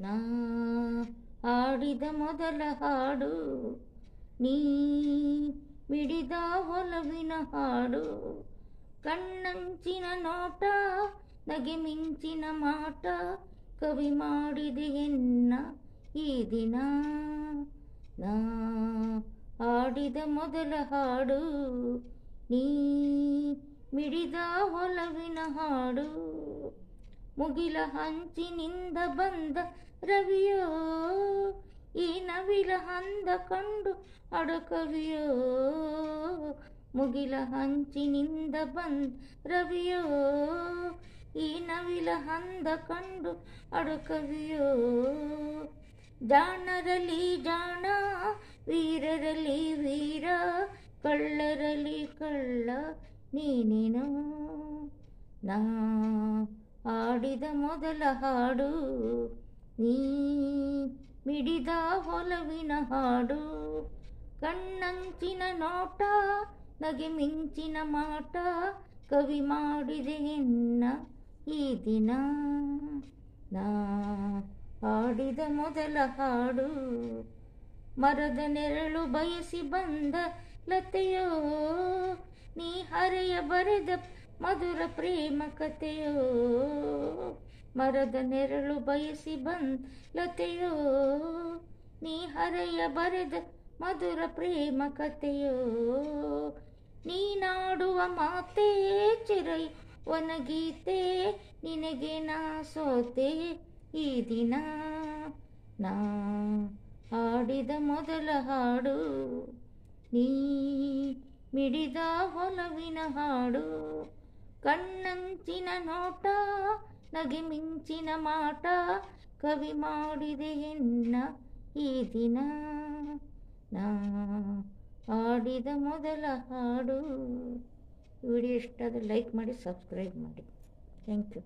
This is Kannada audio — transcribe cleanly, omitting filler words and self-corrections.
ನಾ ಹಾಡಿದ ಮೊದಲ ಹಾಡು ನೀ ಮಿಡಿದ ಒಲವಿನ ಹಾಡು. ಕಣ್ಣಂಚಿನ ನೋಟ ನಗೆ ಮಿಂಚಿನ ಮಾಟ ಕವಿ ಮಾಡಿದೆ ಎನ್ನ ಈ ದಿನ. ನಾ ಹಾಡಿದ ಮೊದಲ ಹಾಡು ನೀ ಮಿಡಿದ ಒಲವಿನ ಹಾಡು. ಮುಗಿಲ ಹಂಚಿನಿಂದ ಬಂದ ರವಿಯೋ ಈ ನವಿಲ ಹಂದ ಕಂಡು ಅಡಕವಿಯೋ. ಮುಗಿಲ ಹಂಚಿನಿಂದ ಬಂದ ರವಿಯೋ ಈ ನವಿಲ ಹಂದ ಕಂಡು ಅಡಕವಿಯೋ. ಜಾಣರಲ್ಲಿ ಜಾಣ ವೀರರಲ್ಲಿ ವೀರ ಕಳ್ಳರಲ್ಲಿ ಕಳ್ಳ ನೀನೇನೋ. ನಾ ಹಾಡಿದ ಮೊದಲ ಹಾಡು ನೀ ಮಿಡಿದ ಒಲವಿನ ಹಾಡು. ಕಣ್ಣಂಚಿನ ನೋಟ ನಗೆ ಮಿಂಚಿನ ಮಾಟ ಕವಿ ಮಾಡಿದೆ ಎನ್ನ ಈ ದಿನ. ನಾ ಹಾಡಿದ ಮೊದಲ ಹಾಡು. ಮರದ ನೆರಳು ಬಯಸಿ ಬಂದ ಲತೆಯೋ ನೀ ಹರೆಯ ಬರೆದ ಮಧುರ ಪ್ರೇಮ ಕಥೆಯೋ. ಮರದ ನೆರಳು ಬಯಸಿ ಬಂದ ಲತೆಯೋ ನೀ ಹರೆಯ ಬರೆದ ಮಧುರ ಪ್ರೇಮ ಕಥೆಯೋ. ನೀನಾಡುವ ಮಾತೇ ಚಿರೈ ಒನಗೀತೆ ನಿನಗೆ ನಾ ಸೋತೆ ಈ ದಿನ. ನಾ ಹಾಡಿದ ಮೊದಲ ಹಾಡು ನೀ ಮಿಡಿದ ಒಲವಿನ ಹಾಡು. ಕಣ್ಣಂಚಿನ ನೋಟ ನಗೆ ಮಿಂಚಿನ ಮಾಟ ಕವಿ ಮಾಡಿದೆ ಎನ್ನ ಈ ದಿನ. ನಾ ಹಾಡಿದ ಮೊದಲ ಹಾಡು. ವಿಡಿಯೋ ಇಷ್ಟ ಆದರೆ ಲೈಕ್ ಮಾಡಿ, ಸಬ್ಸ್ಕ್ರೈಬ್ ಮಾಡಿ. Thank you.